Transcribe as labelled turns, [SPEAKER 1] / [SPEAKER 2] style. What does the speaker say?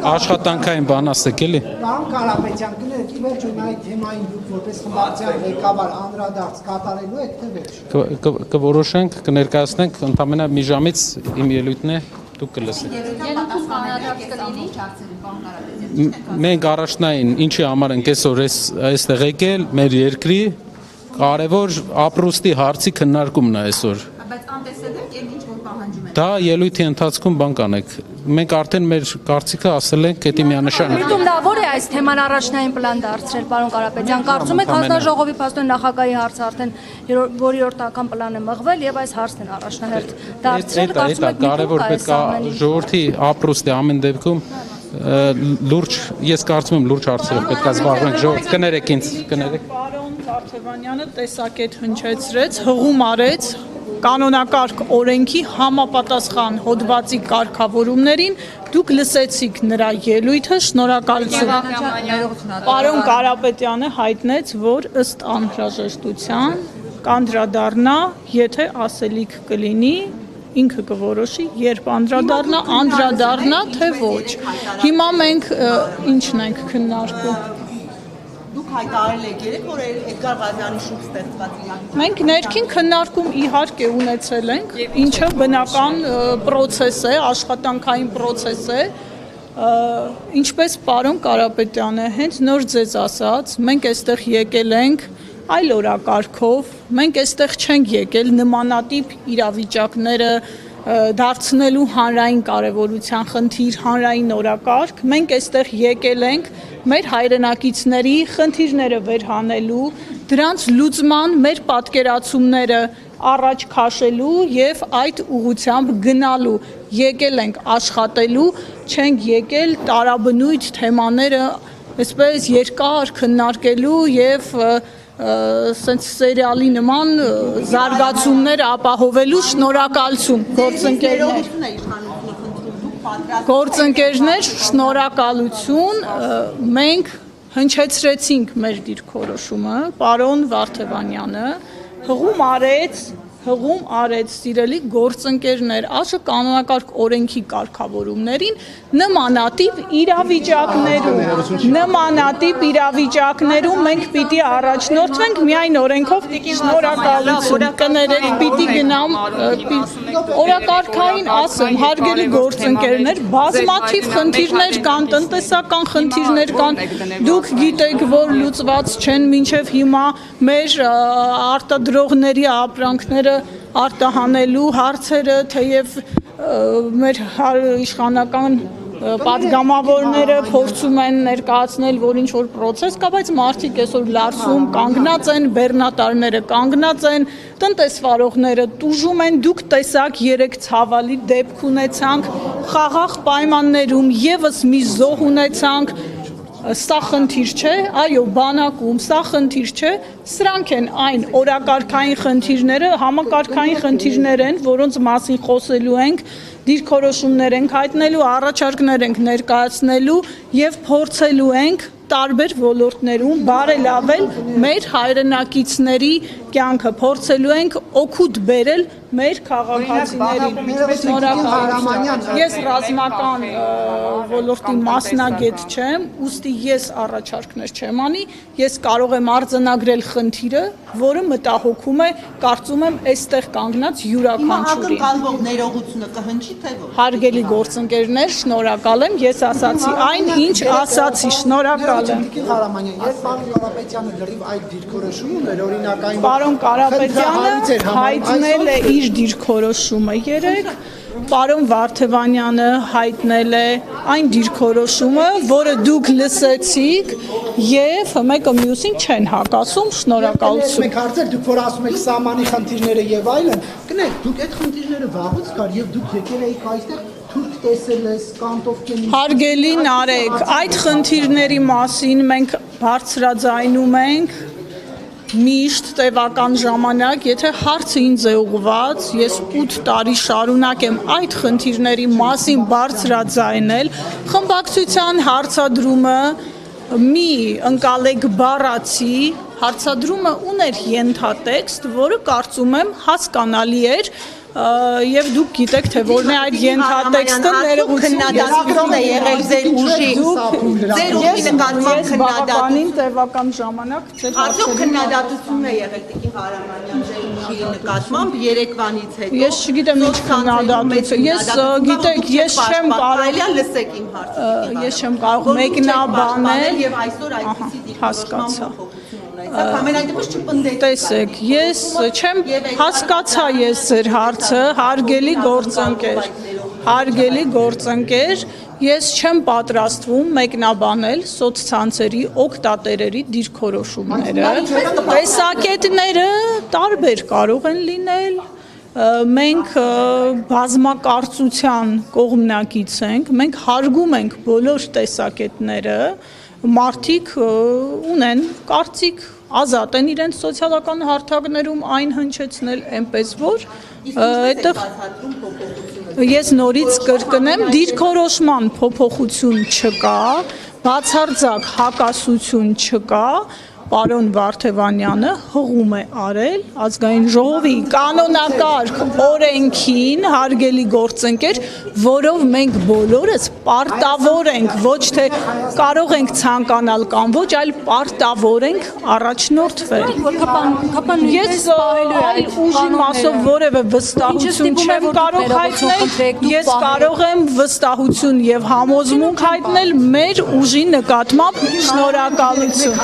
[SPEAKER 1] Աշխատանքային բան ասեք էլի։
[SPEAKER 2] Պարոն Կարապետյան, կներեք, ի վերջո այդ թեմային դուք որպես խմբակցության ղեկավար անդրադարձ կատարելու եք թե ոչ։
[SPEAKER 1] Կորոշենք, կներկայացնենք, ընդամենը մի ժամից իմ ելույթն է, դուք կլսեք։ Մենք առաջնային ինչի համար ենք այսօր այստեղ եկել, մեր երկրի կարևոր ապրուստի հարցի քննարկումն է այսօր։
[SPEAKER 3] Բայց անտեսել եք եւ ինչ որ պահանջում եք։
[SPEAKER 1] Դա ելույթի ընթացքում բան կանեք։ Մենք արդեն մեր կարծիքը ասել ենք, դա միանշանակ։
[SPEAKER 4] Միտում նա ո՞ր է այս թեման առաջնային պլան դարձրել, պարոն Կարապետյան։ Կարծում եք հանձնաժողովի փաստորեն նախագահի հարցը արդեն որերորդ անգամ պլան է մղվել եւ այս հարցն են առաջնահերթ դարձրել։
[SPEAKER 1] Կարծում եք կարևոր պետք է ժողովրդի ապրուստի ամեն դեպքում լուրջ, ես կարծում եմ լուրջ հարցերով պետք է զբաղվենք ժողովուրդ, կներեք ինձ, կներեք։
[SPEAKER 5] Պարոն Վարդևանյանը տեսակետ հնչեցրեց, հղում արեց կանոնակարգ օրենքի համապատասխան հոդվածի կարգավորումներին, դուք լսեցիք նրա ելույթը, շնորհակալություն։ Պարոն Կարապետյանը հայտնեց, որ ըստ անհրաժեշտության կանդրադառնա, եթե ասելիք կլինի, ինքը կորոշի, երբ անդրադառնա, թե ոչ։ Հիմա մենք ինչն ենք քննարկում։
[SPEAKER 6] Դուք հայտարարել եք երեք, որ Էդգար Ղազյանի շուրջ ստեղծված իրավիճակը։
[SPEAKER 5] Մենք ներքին քննարկում իհարկե ունեցել ենք, ինչը բնական պրոցես է, աշխատանքային պրոցես է, ինչպես պարոն Կարապետյանը հենց նոր ձեզ ասաց, մենք այստեղ եկել ենք այլ օրակարգով, մենք այստեղ չենք եկել նմանատիպ իրավիճակները դարձնելու հանրային կարևորության խնդիր, հանրային օրակարգ, մենք այստեղ եկել ենք մեր հայրենակիցների խնդիրները վերհանելու, դրանց լուծման մեր պատկերացումները առաջ քաշելու եւ այդ ուղղությամբ գնալու, եկել ենք աշխատելու, չենք եկել տարաբնույթ թեմաները այսպես երկար քննարկելու եւ սենց սերիալի նման զարգացումներ ապահովելու շնորհակալություն գործընկերներ շնորհակալություն մենք հնչեցրեցինք մեր դիրքորոշումը պարոն Վարդևանյանը հղում արեց սիրելի գործընկերներ ԱԺ կանոնակարգ օրենքի կարգավորումներին նմանատիպ իրավիճակներում մենք պիտի առաջնորդվենք միայն օրենքով շնորհակալություն կներեք պիտի գնամ օրակարգային ասեմ հարգելի գործընկերներ բազմաթիվ խնդիրներ կան տնտեսական խնդիրներ կան դուք գիտեք որ լուծված չեն մինչև հիմա մեր արտադրողների ապրանքները արտահանելու հարցերը, թեև մեր իշխանական պատգամավորները փորձում են ներկայացնել, որ ինչ-որ պրոցես կա, բայց մարդիկ այսօր լարսում կանգնած են, բեռնատարները կանգնած են, տնտեսվարողները տուժում են, դուք տեսակ երեք ցավալի դեպք ունեցանք, խաղաղ պայմաններում եւս մի զոհ ունեցանք, սա խնդիր չէ, այո, բանակում, սա խնդիր չէ, սրանք են այն օրակարգային խնդիրները, համակարգային խնդիրներ են, որոնց մասին խոսելու ենք, դիրքորոշումներ ենք հայտնելու, առաջարկներ ենք ներկայացնելու եւ փորձելու ենք տարբեր ոլորտներում բարելավել մեր հայրենակիցների կյանքը, փորձելու ենք օգուտ բերել մեր քաղաքացիներին։ Ես ռազմական ոլորտի մասնագետ չեմ, ուստի ես առաջարկներ չեմ անի, ես կարող եմ արձանագրել խնդիրը, որը մտահոգում է, կարծում եմ, այստեղ կանգնած յուրաքանչյուրին։
[SPEAKER 6] Ակնկալվող ներողությունը կհնչի թե ոչ։
[SPEAKER 5] Հարգելի գործընկերներ, շնորհակալ եմ, ես ասացի այն, ինչ ասացի, շնորհակալ եմ։
[SPEAKER 2] Երբ պարոն Կարապետյանը լրիվ այդ դիրքորոշումը ուներ օրինակային
[SPEAKER 5] Պարոն Կարապետյանը հայտնել է իր դիրքորոշումը երեք, պարոն Վարդևանյանը հայտնել է այն դիրքորոշումը, որը դուք լսեցիք եւ մեկը մյուսին չեն հակասում, շնորհակալություն։
[SPEAKER 2] Մենք հարցեր դուք որ ասում եք սահմանի խնդիրները եւ այլն, կներեք, դուք այդ խնդիրները վաղուց կար եւ դուք եկել եք այստեղ թուրք տեսել ես կանտովկենի
[SPEAKER 5] Հարգելի Նարեկ, այդ խնդիրների մասին մենք բարձրաձայնում ենք միշտ տևական ժամանակ, եթե հարցը ինձ է ուղղված, ես 8 տարի շարունակ եմ այդ խնդիրների մասին բարձրաձայնել, խմբակցության հարցադրումը մի ընկալեք բառացի, հարցադրումը ուներ ենթատեքստ, որը կարծում եմ հասկանալի էր եւ դուք գիտեք թե որն է այդ ենթատեքստը
[SPEAKER 6] քննադատություն է եղել ձեր ուժի նկատմամբ
[SPEAKER 5] բավականին տևական ժամանակ ձեր
[SPEAKER 6] Արդյոք քննադատություն է եղել Տիկին Ղարամանյան ձեր ուժի նկատմամբ երեկվանից հետո
[SPEAKER 5] Ես չգիտեմ ինչ քննադատություն ես գիտեք ես չեմ կարող
[SPEAKER 6] լսեք իմ հարցը
[SPEAKER 5] ես չեմ կարող մեկնաբանել
[SPEAKER 6] եւ այսօր այդպեսի
[SPEAKER 5] հասկացա
[SPEAKER 6] Ամենայն դեպս չպնդեք
[SPEAKER 5] Տեսեք, ես չեմ հասկացա ես ձեր հարցը, հարգելի գործընկեր, ես չեմ պատրաստվում մեկնաբանել սոցցանցերի օգտատերերի դիրքորոշումները։ Տեսակետները տարբեր կարող են լինել։ Մենք բազմակարծության կողմնակից ենք, մենք հարգում ենք բոլոր տեսակետները, մարդիկ ունեն կարծիք ազատ են իրենց սոցիալական հարթակներում այն հնչեցնել այնպես որ այդտեղ ես նորից կրկնեմ դիրքորոշման փոփոխություն չկա բացարձակ հակասություն չկա Պարոն Վարդևանյանը հղում է արել ազգային ժողովի կանոնակարգ օրենքին հարգելի գործընկեր, որով մենք բոլորս պարտավոր ենք, ոչ թե կարող ենք ցանկանալ կամ ոչ, այլ պարտավոր ենք առաջնորդվել։ Ես այլ ուժի մասով որևէ վստահություն չեմ կարող հայտնել, ես կարող եմ վստահություն եւ համոզմունք հայտնել մեր ուժի նկատմամբ շնորհակալություն։